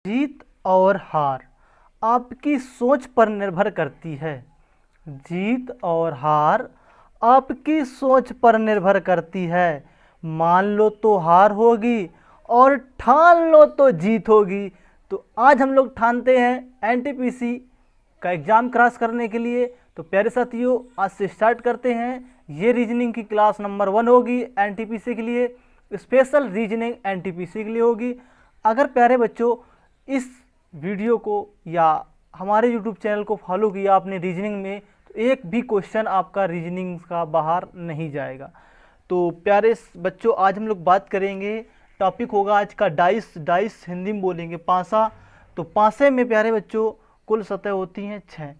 जीत और हार आपकी सोच पर निर्भर करती है। जीत और हार आपकी सोच पर निर्भर करती है। मान लो तो हार होगी और ठान लो तो जीत होगी। तो आज हम लोग ठानते हैं एनटीपीसी का एग्ज़ाम क्रॉस करने के लिए। तो प्यारे साथियों, आज से स्टार्ट करते हैं। ये रीजनिंग की क्लास नंबर 1 होगी एनटीपीसी के लिए, स्पेशल रीजनिंग एनटीपीसी के लिए होगी। अगर प्यारे बच्चों इस वीडियो को या हमारे यूट्यूब चैनल को फॉलो किया आपने रीजनिंग में, तो एक भी क्वेश्चन आपका रीजनिंग का बाहर नहीं जाएगा। तो प्यारे बच्चों, आज हम लोग बात करेंगे, टॉपिक होगा आज का डाइस। डाइस हिंदी में बोलेंगे पासा। तो पासे में प्यारे बच्चों कुल सतह होती हैं 6,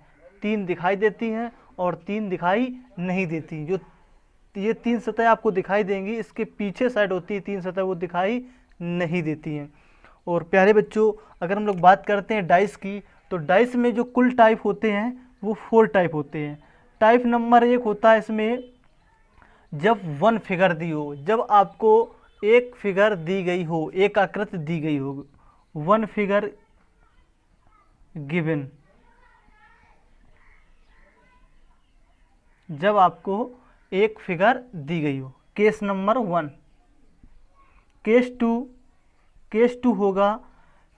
3 दिखाई देती हैं और 3 दिखाई नहीं देती। जो ये 3 सतह आपको दिखाई देंगी, इसके पीछे साइड होती है 3 सतह, वो दिखाई नहीं देती हैं। और प्यारे बच्चों, अगर हम लोग बात करते हैं डाइस की, तो डाइस में जो कुल टाइप होते हैं वो 4 टाइप होते हैं। टाइप नंबर 1 होता है इसमें जब 1 फिगर दी हो, जब आपको एक फिगर दी गई हो, एक आकृति दी गई हो, 1 फिगर गिवन। जब आपको एक फिगर दी गई हो, केस नंबर 1। केस टू होगा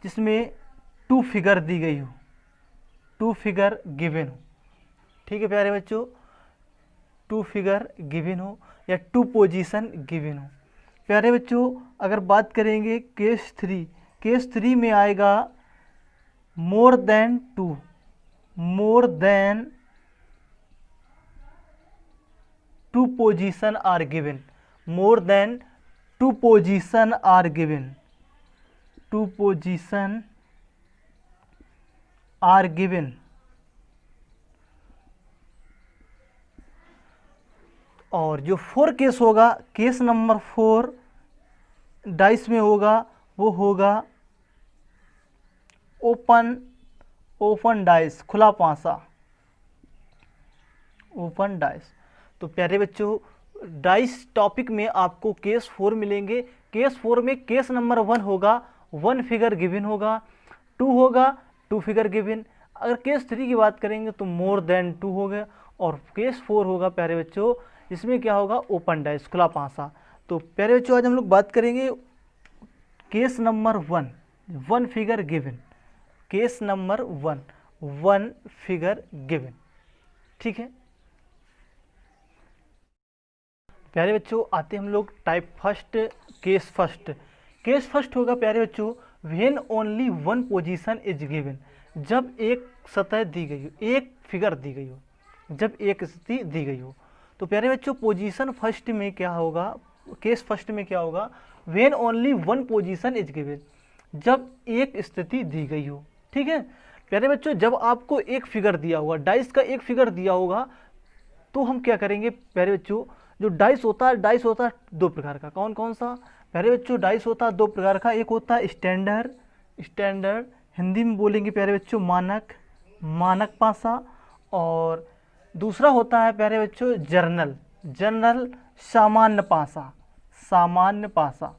जिसमें 2 फिगर दी गई हो, 2 फिगर गिवन हो। ठीक है प्यारे बच्चों, 2 फिगर गिवन हो या 2 पोजीशन गिवन हो। प्यारे बच्चों, अगर बात करेंगे केस 3 में आएगा more than 2, more than 2 position are given, more than 2 position are given, 2 position are given. और जो 4 केस होगा, केस नंबर 4 डाइस में होगा, वो होगा ओपन डाइस, खुला पासा, ओपन डाइस। तो प्यारे बच्चों, डाइस टॉपिक में आपको केस 4 मिलेंगे। केस 4 में केस नंबर 1 होगा 1 फिगर गिवन होगा, 2 होगा 2 फिगर गिवन। अगर केस 3 की बात करेंगे तो मोर देन 2 हो गया। और केस 4 होगा प्यारे बच्चों, इसमें क्या होगा, ओपन डाइस, खुला पासा। तो प्यारे बच्चों, आज हम लोग बात करेंगे case number 1, 1 figure given. Case number 1, 1 figure given. ठीक है प्यारे बच्चों, आते हम लोग type first, case first. Case first होगा प्यारे बच्चों when only 1 position is given, जब एक सतह दी गई हो, एक फिगर दी गई हो, जब एक स्थिति दी गई हो। तो प्यारे बच्चों, पोजीशन फर्स्ट में क्या होगा, केस फर्स्ट में क्या होगा, when only 1 position is given, जब एक स्थिति दी गई हो। ठीक है प्यारे बच्चों, जब आपको एक फिगर दिया होगा, डाइस का एक फिगर दिया होगा, तो हम क्या करेंगे प्यारे बच्चों, जो डाइस होता है 2 प्रकार का। कौन कौन सा प्यारे बच्चों, डाइस होता है 2 प्रकार का। एक होता है स्टैंडर्ड, हिंदी में बोलेंगे प्यारे बच्चों मानक पासा। और दूसरा होता है प्यारे बच्चों जनरल, सामान्य पासा।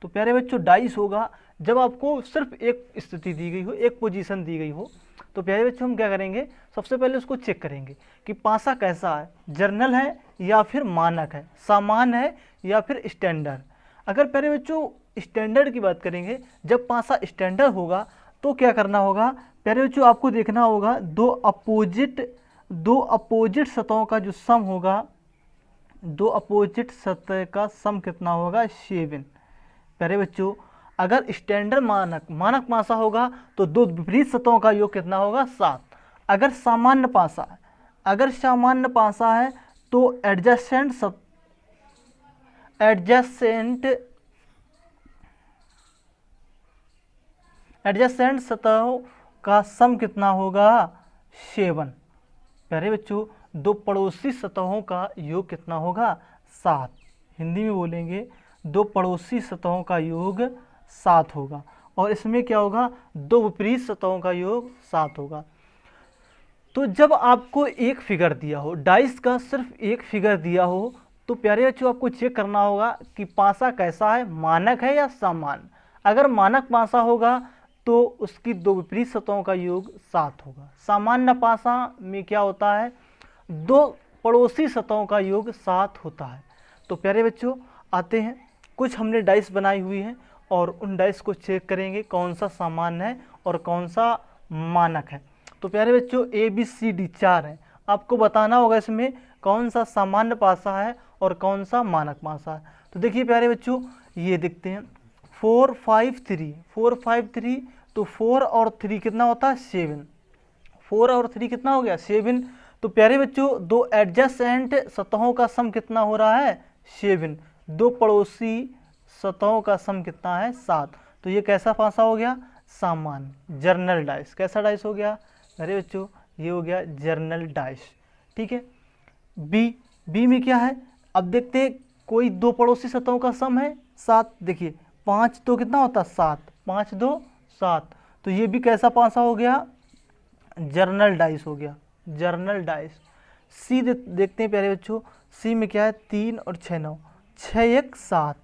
तो प्यारे बच्चों, डाइस होगा जब आपको सिर्फ एक स्थिति दी गई हो, एक पोजीशन दी गई हो। तो प्यारे बच्चों, हम क्या करेंगे, सबसे पहले उसको चेक करेंगे कि पासा कैसा है, जर्नल है या फिर मानक है, सामान्य है या फिर स्टैंडर्ड। अगर प्यारे बच्चों स्टैंडर्ड की बात करेंगे, जब पासा स्टैंडर्ड होगा तो क्या करना होगा प्यारे बच्चों, आपको देखना होगा दो अपोजिट सतहों का जो सम होगा, 2 अपोजिट सतह का सम कितना होगा, 7। प्यारे बच्चों, अगर स्टैंडर्ड मानक पासा होगा तो 2 विपरीत सतहों का योग कितना होगा, 7। अगर सामान्य पासा है तो एडजेसेंट सतहों का सम कितना होगा, 7। प्यारे बच्चों, 2 पड़ोसी सतहों का योग कितना होगा, 7। हिंदी में बोलेंगे 2 पड़ोसी सतहों का योग 7 होगा। और इसमें क्या होगा, 2 विपरीत सतहों का योग 7 होगा। तो जब आपको एक फिगर दिया हो, डाइस का सिर्फ एक फिगर दिया हो, तो प्यारे बच्चों आपको चेक करना होगा कि पासा कैसा है, मानक है या सामान्य। अगर मानक पासा होगा तो उसकी दो विपरीत सतहों का योग 7 होगा। सामान्य पासा में क्या होता है, दो पड़ोसी सतहों का योग 7 होता है। तो प्यारे बच्चों आते हैं, कुछ हमने डाइस बनाई हुई है और उन डाइस को चेक करेंगे कौन सा सामान्य है और कौन सा मानक है। तो प्यारे बच्चों ABCD 4 हैं, आपको बताना होगा इसमें कौन सा सामान्य पासा है और कौन सा मानक पासा है। तो देखिए प्यारे बच्चों ये देखते हैं 4 5 3 4 5 3, तो 4 और 3 कितना होता है 7, 4 और 3 कितना हो गया 7। तो प्यारे बच्चों दो एडजेसेंट सतहों का सम कितना हो रहा है 7, दो पड़ोसी सतहों का सम कितना है 7। तो ये कैसा पासा हो गया, सामान्य जर्नल डाइस। कैसा डाइस हो गया अरे बच्चों, ये हो गया जर्नल डाइस। ठीक है। बी में क्या है, अब देखते हैं कोई दो पड़ोसी सतहों का सम है 7। देखिए 5 2 कितना होता है 7, 5 2 7। तो ये भी कैसा पासा हो गया, जर्नल डाइस हो गया, जर्नल डाइस। सी देखते हैं प्यारे बच्चों, सी में क्या है 3 और 6 9, 6 1 7,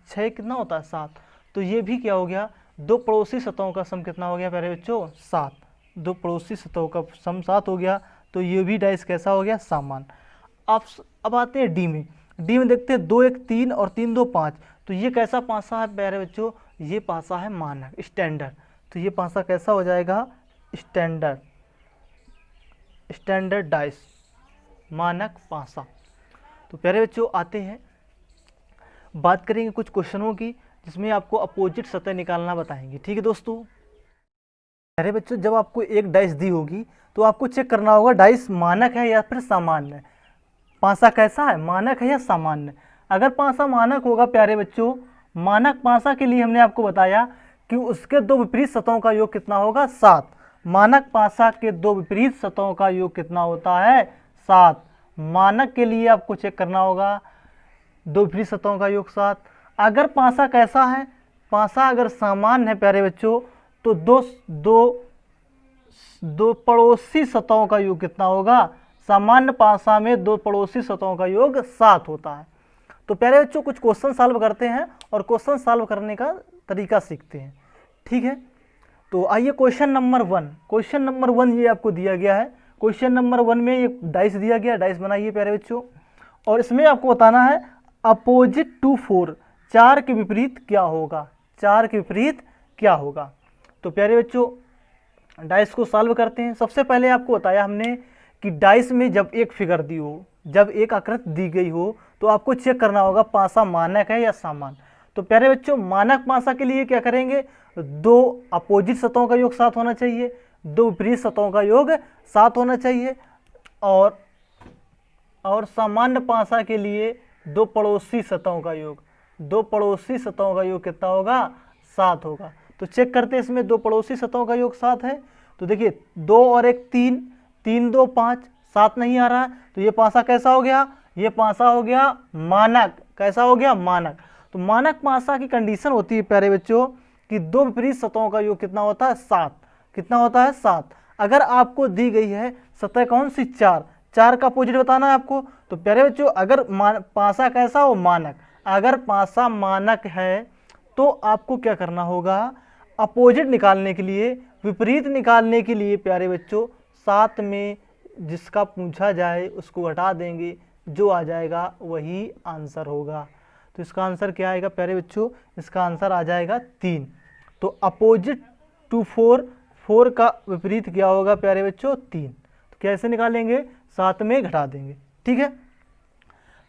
6 कितना होता है 7। तो ये भी क्या हो गया, दो पड़ोसी सतहों का सम कितना हो गया प्यारे बच्चों 7, दो पड़ोसी सतहों का सम 7 हो गया। तो ये भी डाइस कैसा हो गया, सामान्य। अब आते हैं डी में। डी में देखते हैं 2 1 3 और 3 2 5। तो ये कैसा पासा है प्यारे बच्चों, ये पासा है मानक स्टैंडर्ड। तो ये पासा कैसा हो जाएगा, स्टैंडर्ड, स्टैंडर्ड डाइस, मानक पासा। तो प्यारे बच्चों आते हैं, बात करेंगे कुछ क्वेश्चनों की जिसमें आपको अपोजिट सतह निकालना बताएंगे। ठीक है दोस्तों। प्यारे बच्चों जब आपको एक डाइस दी होगी तो आपको चेक करना होगा डाइस मानक है या फिर सामान्य है, पासा कैसा है, मानक है या सामान्य। अगर पासा मानक होगा प्यारे बच्चों, मानक पासा के लिए हमने आपको बताया कि उसके दो विपरीत सतहों का योग कितना होगा 7। मानक पासा के दो विपरीत सतहों का योग कितना होता है 7। मानक के लिए आपको चेक करना होगा दो विपरीत सतहों का योग 7। अगर पासा कैसा है, पासा अगर सामान्य है प्यारे बच्चों, तो दो पड़ोसी सतहों का योग कितना होगा, सामान्य पासा में दो पड़ोसी सतहों का योग 7 होता है। तो प्यारे बच्चों कुछ क्वेश्चन सॉल्व करते हैं और क्वेश्चन सॉल्व करने का तरीका सीखते हैं। ठीक है। तो आइए क्वेश्चन नंबर 1। क्वेश्चन नंबर 1 ये आपको दिया गया है। क्वेश्चन नंबर 1 में ये डाइस दिया गया, डाइस बनाइए प्यारे बच्चों, और इसमें आपको बताना है अपोजिट टू 4, 4 के विपरीत क्या होगा, 4 के विपरीत क्या होगा। तो प्यारे बच्चों डाइस को सॉल्व करते हैं। सबसे पहले आपको बताया हमने कि डाइस में जब एक फिगर दी हो, जब एक आकृति दी गई हो, तो आपको चेक करना होगा पासा मानक है या सामान्य। तो प्यारे बच्चों मानक पासा के लिए क्या करेंगे, दो अपोजिट सतहों का योग 7 होना चाहिए, दो विपरीत सतहों का योग 7 होना चाहिए, और सामान्य पासा के लिए दो पड़ोसी सतहों का योग, दो पड़ोसी सतहों का योग कितना होगा 7 होगा। तो चेक करते हैं इसमें दो पड़ोसी सतहों का योग 7 है। तो देखिए 2 और 1 3, 3 2 5, 7 नहीं आ रहा है। तो ये पासा कैसा हो गया, ये पासा हो गया मानक। कैसा हो गया, मानक। तो मानक पासा की कंडीशन होती है प्यारे बच्चों कि दो विपरीत सतहों का योग कितना होता है 7। कितना होता है 7। अगर आपको दी गई है सतह कौन सी 4, 4 का अपोजिट बताना है आपको। तो प्यारे बच्चों अगर पासा कैसा हो, मानक, अगर पासा मानक है तो आपको क्या करना होगा, अपोजिट निकालने के लिए, विपरीत निकालने के लिए प्यारे बच्चों 7 में जिसका पूछा जाए उसको हटा देंगे, जो आ जाएगा वही आंसर होगा। तो इसका आंसर क्या आएगा प्यारे बच्चों, इसका आंसर आ जाएगा 3। तो अपोजिट टू 4, 4 का विपरीत क्या होगा प्यारे बच्चों 3। तो कैसे निकालेंगे, 7 में घटा देंगे। ठीक है।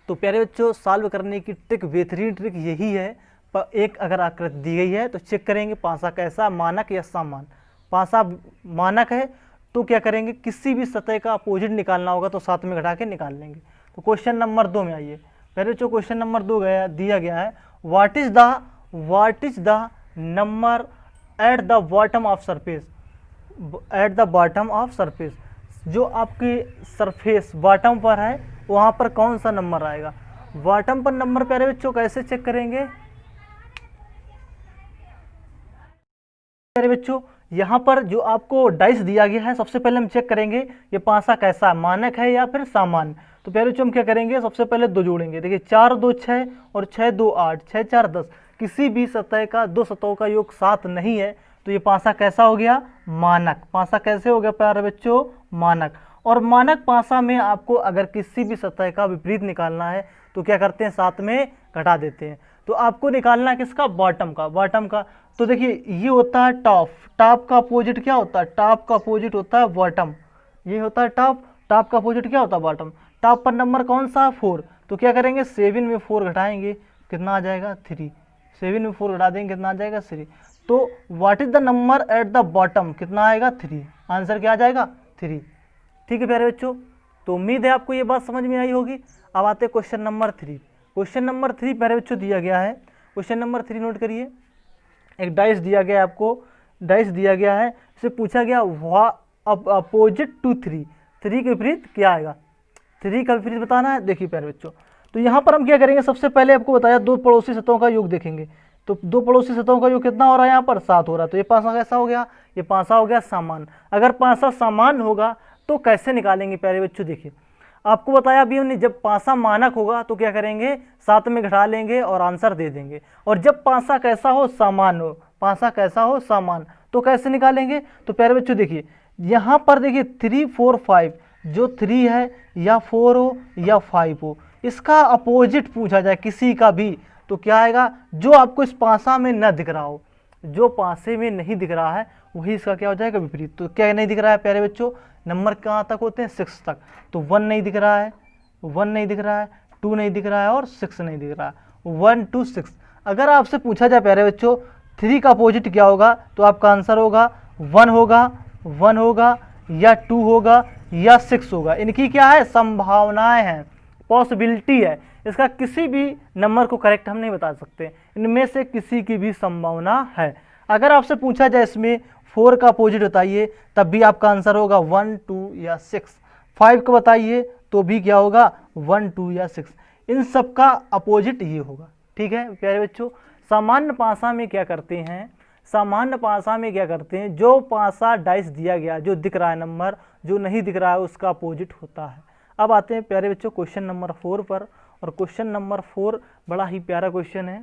तो प्यारे बच्चों सॉल्व करने की ट्रिक, बेहतरीन ट्रिक यही है। पर एक अगर आकृति दी गई है तो चेक करेंगे पासा कैसा, मानक या सामान्य। पासा मानक है तो क्या करेंगे, किसी भी सतह का अपोजिट निकालना होगा तो 7 में घटा के निकाल लेंगे। तो क्वेश्चन नंबर 2 में आइए। पहले जो क्वेश्चन नंबर 2 दिया गया है, what is the number at the bottom of surface, at the bottom of surface, जो आपकी सरफेस बॉटम पर है वहाँ पर कौन सा नंबर आएगा। बॉटम पर नंबर प्यारे बच्चों कैसे चेक करेंगे प्यारे बच्चों, यहाँ पर जो आपको डाइस दिया गया है सबसे पहले हम चेक करेंगे ये पासा कैसा, मानक है या फिर सामान्य। तो प्यारे बच्चों हम क्या करेंगे, सबसे पहले दो जोड़ेंगे। देखिए 4 2 6 और 6 2 8, 6 4 10। किसी भी सतह का दो सतहों का योग 7 नहीं है तो ये पासा कैसा हो गया, मानक। पासा कैसे हो गया प्यारे बच्चों, मानक। और मानक पासा में आपको अगर किसी भी सतह का विपरीत निकालना है तो क्या करते हैं, साथ में घटा देते हैं। तो आपको निकालना है किसका, बॉटम का, बॉटम का। तो देखिए ये होता है टॉप, टॉप का अपोजिट क्या होता है, टॉप का अपोजिट होता है बॉटम। ये होता है टॉप, टॉप का अपोजिट क्या होता है, बॉटम। टॉप पर नंबर कौन सा, 4। तो क्या करेंगे, 7 में 4 घटाएंगे, कितना आ जाएगा, 3। 7 में 4 घटा देंगे, कितना आ जाएगा, 3। तो what is the number at the bottom, कितना आएगा, 3। आंसर क्या आ जाएगा, 3। ठीक है प्यारे बच्चों, तो उम्मीद है आपको ये बात समझ में आई होगी। अब आते हैं क्वेश्चन नंबर 3। क्वेश्चन नंबर 3 प्यारे बच्चों दिया गया है। क्वेश्चन नंबर 3 नोट करिए। एक डाइस दिया गया है आपको, डाइस दिया गया है, इसे पूछा गया अपोजिट टू 3, 3 के विपरीत क्या आएगा, 3 का विपरीत बताना है। देखिए प्यारे बच्चों, तो यहाँ पर हम क्या करेंगे, सबसे पहले आपको बताया दो पड़ोसी सतहों का योग देखेंगे। तो दो पड़ोसी सतहों का योग कितना हो रहा है, यहाँ पर 7 हो रहा है। तो ये पासा कैसा हो गया, ये पासा हो गया समान। अगर पासा समान होगा तो कैसे निकालेंगे प्यारे बच्चों, देखिए आपको बताया अभी हमने, जब पासा मानक होगा तो क्या करेंगे, साथ में घटा लेंगे और आंसर दे देंगे। और जब पासा कैसा हो, समान हो, पासा कैसा हो, समान, तो कैसे निकालेंगे। तो प्यारे बच्चों देखिए यहाँ पर देखिए 3 4 5, जो 3 है या 4 हो या 5 हो, इसका अपोजिट पूछा जाए किसी का भी तो क्या आएगा, जो आपको इस पासा में न दिख रहा हो, जो पासे में नहीं दिख रहा है वही इसका क्या हो जाएगा, विपरीत। तो क्या नहीं दिख रहा है प्यारे बच्चों, नंबर कहाँ तक होते हैं, 6 तक। तो 1 नहीं दिख रहा है, 1 नहीं दिख रहा है, 2 नहीं दिख रहा है और 6 नहीं दिख रहा है, 1 2 6। अगर आपसे पूछा जाए प्यारे बच्चों 3 का अपोजिट क्या होगा, तो आपका आंसर होगा 1 होगा, 1 होगा या 2 होगा या 6 होगा। इनकी क्या है, संभावनाएं हैं, पॉसिबिलिटी है। इसका किसी भी नंबर को करेक्ट हम नहीं बता सकते, इनमें से किसी की भी संभावना है। अगर आपसे पूछा जाए इसमें 4 का अपोजिट बताइए, तब भी आपका आंसर होगा 1 2 या 6। 5 का बताइए तो भी क्या होगा, 1 2 या 6। इन सब का अपोजिट ये होगा। ठीक है प्यारे बच्चों, सामान्य पासा में क्या करते हैं, सामान्य पासा में क्या करते हैं, जो पासा डाइस दिया गया, जो दिख रहा है नंबर, जो नहीं दिख रहा है उसका अपोजिट होता है। अब आते हैं प्यारे बच्चों क्वेश्चन नंबर 4 पर। और क्वेश्चन नंबर 4 बड़ा ही प्यारा क्वेश्चन है।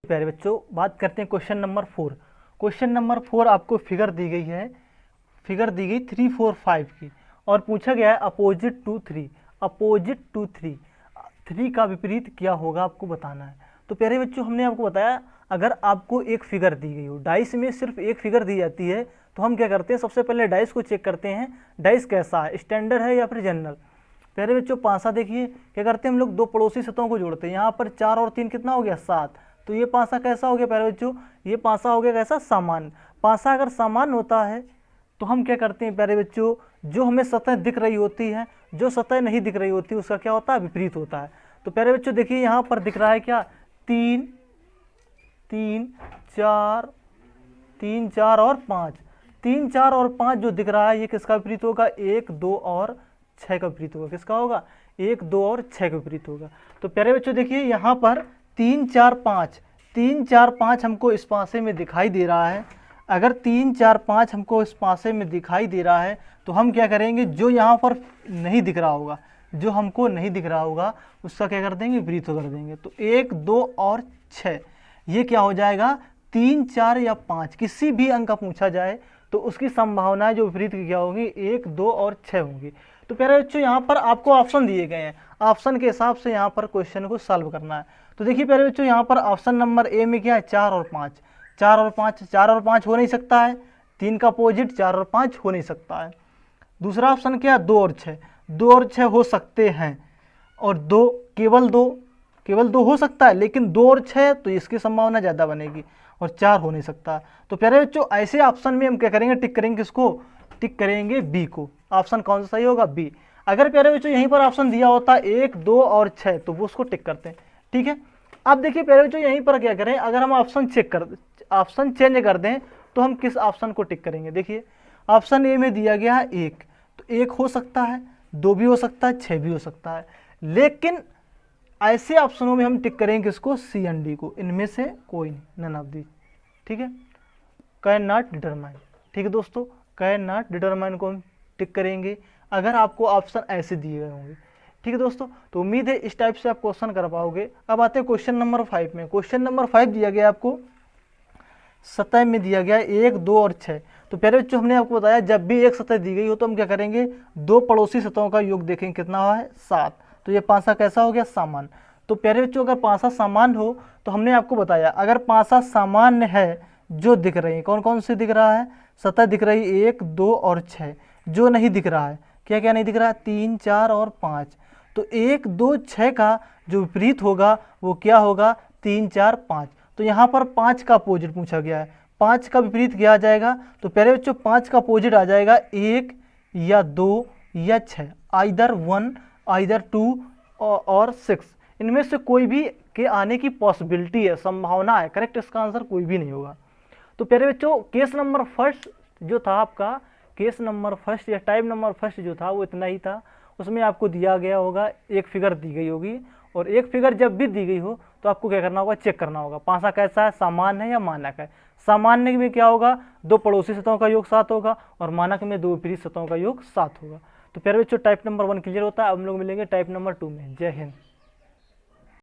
प्यारे बच्चों बात करते हैं क्वेश्चन नंबर 4। क्वेश्चन नंबर 4 आपको फिगर दी गई है, फिगर दी गई 3 4 5 की, और पूछा गया है अपोजिट टू 3, अपोजिट टू 3, 3 का विपरीत क्या होगा आपको बताना है। तो प्यारे बच्चों हमने आपको बताया, अगर आपको एक फिगर दी गई हो, डाइस में सिर्फ एक फिगर दी जाती है, तो हम क्या करते हैं, सबसे पहले डाइस को चेक करते हैं, डाइस कैसा है, स्टैंडर्ड है या फिर जनरल। प्यारे बच्चों पासा देखिए क्या करते हैं हम लोग, दो पड़ोसी सतहों को जोड़ते हैं। यहाँ पर 4 और 3 कितना हो गया, 7। तो ये पासा कैसा हो गया प्यारे बच्चों, ये पासा हो गया कैसा, समान। पासा अगर समान होता है तो हम क्या करते हैं प्यारे बच्चों, जो हमें सतह दिख रही होती है, जो सतह नहीं दिख रही होती उसका क्या होता है, विपरीत होता है। तो प्यारे बच्चों देखिए यहाँ पर दिख रहा है क्या, 3 3 4 3 4 और 5, 3 4 और 5 जो दिख रहा है ये किसका विपरीत होगा, 1 2 और 6 का विपरीत होगा। किसका होगा, 1 2 और 6 का विपरीत होगा। तो प्यारे बच्चों देखिए यहाँ पर 3 4 5, 3 4 5 हमको इस पासे में दिखाई दे रहा है। अगर 3 4 5 हमको इस पासे में दिखाई दे रहा है तो हम क्या करेंगे, जो यहाँ पर नहीं दिख रहा होगा, जो हमको नहीं दिख रहा होगा उसका क्या कर देंगे, विपरीत कर देंगे। तो 1 2 और 6 ये क्या हो जाएगा, 3 4 या 5 किसी भी अंक का पूछा जाए तो उसकी संभावनाएं जो विपरीत की क्या होंगी, 1 2 और 6 होंगी। तो प्यारे बच्चों यहाँ पर आपको ऑप्शन दिए गए हैं, ऑप्शन के हिसाब से यहाँ पर क्वेश्चन को सॉल्व करना है। तो देखिए प्यारे बच्चों यहाँ पर ऑप्शन नंबर ए में क्या है, 4 और 5, 4 और 5, 4 और 5 हो नहीं सकता है, 3 का अपोजिट 4 और 5 हो नहीं सकता है। दूसरा ऑप्शन क्या है, 2 और 6, 2 और 6 हो सकते हैं, और 2 केवल 2 हो सकता है, लेकिन 2 और 6 तो इसकी संभावना ज़्यादा बनेगी, और 4 हो नहीं सकता। तो प्यारे बच्चों ऐसे ऑप्शन में हम क्या करेंगे, टिक करेंगे, किसको टिक करेंगे, बी को। ऑप्शन कौन सा सही होगा, बी। अगर प्यारे बच्चों यहीं पर ऑप्शन दिया होता 1 2 और 6 तो वो उसको टिक करते हैं। ठीक है, अब देखिए प्यारे बच्चों यहीं पर क्या करें, अगर हम ऑप्शन ऑप्शन चेंज कर दें तो हम किस ऑप्शन को टिक करेंगे। देखिए ऑप्शन ए में दिया गया है 1, तो 1 हो सकता है, 2 भी हो सकता है, 6 भी हो सकता है, लेकिन ऐसे ऑप्शनों में हम टिक करेंगे किसको, सी एंड डी को, इनमें से कोई नहीं, नन ऑफ दी। ठीक है, कैन नॉट डिटरमाइन। ठीक है दोस्तों, कैन नॉट डिटरमाइन को हम टिक करेंगे अगर आपको ऑप्शन ऐसे दिए गए होंगे। ठीक है दोस्तों, तो उम्मीद है इस टाइप से आप क्वेश्चन कर पाओगे। अब आते हैं क्वेश्चन नंबर 5 में। क्वेश्चन नंबर 5 दिया गया आपको, सतह में दिया गया 1, 2 और 6। तो प्यारे बच्चों हमने आपको बताया जब भी एक सतह दी गई हो तो हम क्या करेंगे, 2 पड़ोसी सतहों का योग देखेंगे कितना हुआ है 7। तो ये पांसा कैसा हो गया, सामान्य। तो प्यारे बच्चों अगर पांसा सामान्य हो तो हमने आपको बताया अगर पांसा सामान्य है जो दिख रही है, कौन कौन से दिख रहा है, सतह दिख रही है 1, 2 और 6। जो नहीं दिख रहा है, क्या क्या नहीं दिख रहा है, 3, 4 और 5। तो 1, 2, 6 का जो विपरीत होगा वो क्या होगा, 3, 4, 5। तो यहाँ पर 5 का अपोजिट पूछा गया है, 5 का विपरीत क्या आ जाएगा, तो प्यारे बच्चों 5 का अपोजिट आ जाएगा 1 या 2 या 6, आइदर 1 आइदर 2 और 6। इनमें से कोई भी के आने की पॉसिबिलिटी है, संभावना है। करेक्ट इसका आंसर कोई भी नहीं होगा। तो प्यारे बच्चों केस नंबर फर्स्ट जो था आपका, केस नंबर फर्स्ट या टाइप नंबर फर्स्ट जो था वो इतना ही था। उसमें आपको दिया गया होगा, एक फिगर दी गई होगी, और एक फिगर जब भी दी गई हो तो आपको क्या करना होगा, चेक करना होगा पांसा कैसा है, सामान्य है या मानक है। सामान्य में क्या होगा, 2 पड़ोसी सतहों का योग 7 होगा, और मानक में 2 विपरीत सतहों का योग 7 होगा। तो प्यारे बच्चों टाइप नंबर 1 क्लियर होता है। अब हम लोग मिलेंगे टाइप नंबर 2 में। जय हिंद।